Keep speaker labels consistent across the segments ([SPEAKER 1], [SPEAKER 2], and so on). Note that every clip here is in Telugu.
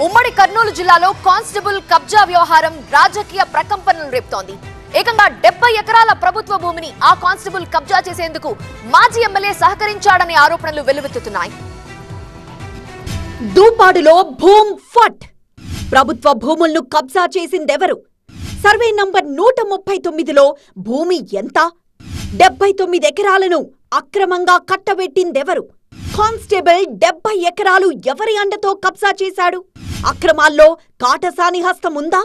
[SPEAKER 1] ఉమ్మడి కర్నూలు జిల్లాలో కానిస్టేబుల్ కబ్జా వ్యవహారం రాజకీయ ప్రకంపనలు రేపుతోంది. ఏకంగా 70 ఎకరాల ప్రభుత్వ భూమిని ఆ కానిస్టేబుల్ కబ్జా చేసేందుకు మాజీ ఎమ్మెల్యే సహకరించాడనే ఆరోపణలు వెల్లువెత్తుతున్నాయి.
[SPEAKER 2] దూపాడులో భూమ్ ఫట్. ప్రభుత్వ భూములను కబ్జా చేసిందెవరు? సర్వే నంబర్ 139లో భూమి ఎంత? 79 ఎకరాలను అక్రమంగా కట్టబెట్టిందెవరు? కానిస్టేబుల్ 70 ఎకరాలు ఎవరి అండతో కబ్జా చేశాడు? అక్రమాల్లో కాటసాని హస్తముందా?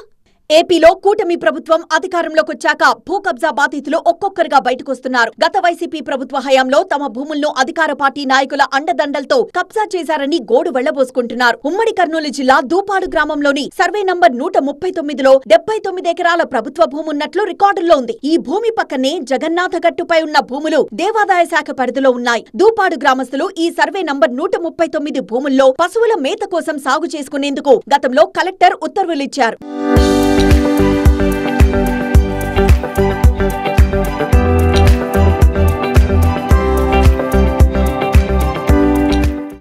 [SPEAKER 2] ఏపీలో కూటమి ప్రభుత్వం అధికారంలోకొచ్చాక భూ కబ్జా బాధితులు ఒక్కొక్కరుగా బయటకొస్తున్నారు. గత వైసీపీ ప్రభుత్వ హయాంలో తమ భూములను అధికార పార్టీ నాయకుల అండదండలతో కబ్జా చేశారని గోడు వెళ్లబోసుకుంటున్నారు. ఉమ్మడి కర్నూలు జిల్లా దూపాడు గ్రామంలోని సర్వే నంబర్ 139లో 79 ఎకరాల ప్రభుత్వ భూమున్నట్లు రికార్డుల్లో ఉంది. ఈ భూమి పక్కనే జగన్నాథ గట్టుపై ఉన్న భూములు దేవాదాయ శాఖ పరిధిలో ఉన్నాయి. దూపాడు గ్రామస్తులు ఈ సర్వే నంబర్ 139 భూముల్లో పశువుల మేత కోసం సాగు చేసుకునేందుకు గతంలో కలెక్టర్ ఉత్తర్వులిచ్చారు.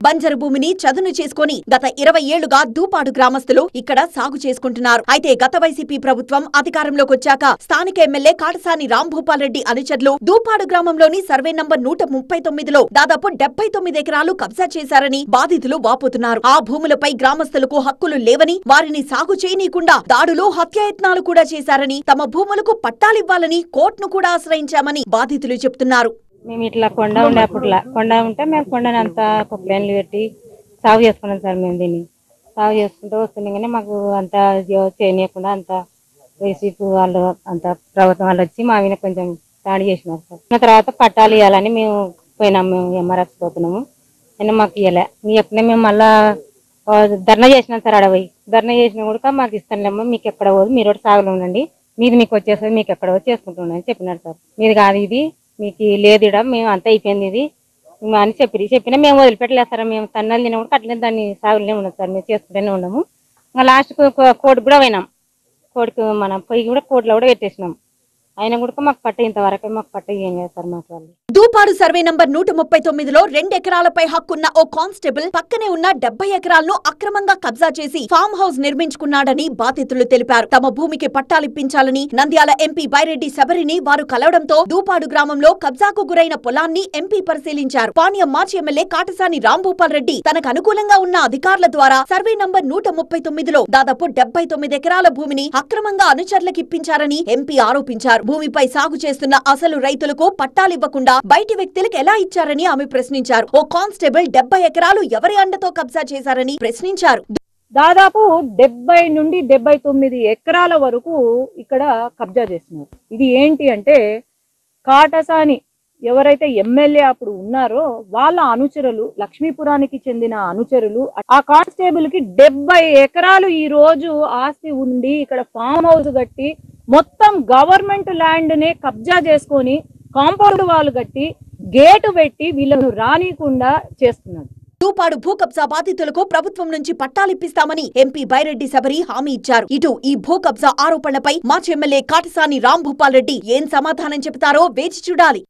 [SPEAKER 2] బంజరు భూమిని చదును చేసుకుని గత 20 ఏళ్లుగా దూపాడు గ్రామస్తులు ఇక్కడ సాగు చేసుకుంటున్నారు. అయితే గత వైసీపీ ప్రభుత్వం అధికారంలోకొచ్చాక స్థానిక ఎమ్మెల్యే కాటసాని రాంభూపాల్ రెడ్డి అనుచరులు దూపాడు గ్రామంలోని సర్వే నంబర్ 139లో దాదాపు 79 ఎకరాలు కబ్జా చేశారని బాధితులు వాపోతున్నారు. ఆ భూములపై గ్రామస్తులకు హక్కులు లేవని, వారిని సాగు చేయనీయకుండా దాడులు, హత్యాయత్నాలు కూడా చేశారని, తమ భూములకు పట్టాలివ్వాలని కోర్టును కూడా ఆశ్రయించామని బాధితులు చెబుతున్నారు.
[SPEAKER 3] మేము ఇట్లా కొండ ఉండే అప్పుడులా కొండ ఉంటే మేము కొండని అంతా ప్లేన్లు పెట్టి సాగు చేసుకున్నాం సార్. మేము దీన్ని సాగు చేసుకుంటూ వస్తుండగానే మాకు అంత చేయనీయకుండా అంత వైసీపీ వాళ్ళు అంత ప్రభుత్వం వాళ్ళు వచ్చి మా మీద కొంచెం దాడి చేసినారు సార్. తర్వాత పట్టాలు ఇవ్వాలని మేము పోయినాం. మేము ఎంఆర్ఎఫ్ పోతున్నాము. అయినా మాకు ఇవ్వలే. ఇవ్వకుండా మేము మళ్ళా ధర్నా చేసినాం సార్. అడవి ధర్నా చేసినా కూడా మాకు ఇస్తానులేమ్మా, మీకు ఎక్కడ పోదు, మీరు ఒకటి సాగులో ఉండండి, మీది మీకు వచ్చేస్తుంది, మీకు ఎక్కడ వచ్చి చేసుకుంటుండండి అని చెప్పినారు సార్. మీది కాదు, ఇది మీకు లేదు, ఇడ మేము అంతా అయిపోయింది ఇది అని చెప్పినా మేము వదిలిపెట్టలేదు సార్. మేము తన్నాలు తినకుండా కట్టలేదు, దాన్ని సాగులనే ఉండదు సార్, మేము చేసుకుంటూనే ఉన్నాము. ఇంకా లాస్ట్కు కోర్టుకు కూడా పోయినాం. కోర్టుకు మన పొయ్యి కూడా కోర్టులో కూడా పెట్టేసినాం. అయినా కూడా మాకు పట్ట ఇంతవరకు మాకు పట్ట ఏం లేదు సార్. మాకు వాళ్ళు
[SPEAKER 2] దూపాడు సర్వే నంబర్ 139లో 2 ఎకరాలపై హక్కున్న ఓ కానిస్టేబుల్ పక్కనే ఉన్న 70 ఎకరాలను అక్రమంగా కబ్జా చేసి ఫామ్ హౌస్ నిర్మించుకున్నాడని బాధితులు తెలిపారు. తమ భూమికి పట్టాలిప్పించాలని నంద్యాల ఎంపీ బైరెడ్డి శబరిని వారు కలవడంతో దూపాడు గ్రామంలో కబ్జాకు గురైన పొలాన్ని ఎంపీ పరిశీలించారు. పాణ్యం మాజీ ఎమ్మెల్యే కాటసాని రాంభూపాల్ రెడ్డి తనకు అనుకూలంగా ఉన్న అధికారుల ద్వారా సర్వే నంబర్ 139లో దాదాపు 79 ఎకరాల భూమిని అక్రమంగా అనుచరులకు ఇప్పించారని ఎంపీ ఆరోపించారు. భూమిపై సాగు చేస్తున్న అసలు రైతులకు పట్టాలివ్వకుండా బయటి వ్యక్తులకు ఎలా ఇచ్చారని ఆమె ప్రశ్నించారు. ఓ కానిస్టేబుల్ 70 ఎకరాలు ఎవరి అండతో కబ్జా చేశారని ప్రశ్నించారు.
[SPEAKER 4] దాదాపు 70 నుండి 79 ఎకరాల వరకు ఇక్కడ కబ్జా చేస్తున్నారు. ఇది ఏంటి అంటే కాటసాని ఎవరైతే ఎమ్మెల్యే అప్పుడు ఉన్నారో వాళ్ళ అనుచరులు, లక్ష్మీపురానికి చెందిన అనుచరులు, ఆ కానిస్టేబుల్ కి 70 ఎకరాలు ఈ రోజు ఆస్తి ఉండి ఇక్కడ ఫామ్ హౌస్ కట్టి మొత్తం గవర్నమెంట్ ల్యాండ్ నే కబ్జా చేసుకొని కాంపౌండ్ వాళ్ళు కట్టి గేటు పెట్టి వీళ్ళను రానికుండా చేస్తున్నారు.
[SPEAKER 2] దూపాడు భూ కబ్జా బాధితులకు ప్రభుత్వం నుంచి పట్టాలిప్పిస్తామని ఎంపీ బైరెడ్డి శబరి హామీ ఇచ్చారు. ఇటు ఈ భూ కబ్జా ఆరోపణలపై మాజీ ఎమ్మెల్యే కాటసాని రాంభూపాల్ రెడ్డి ఏం సమాధానం చెబుతారో వేచి చూడాలి.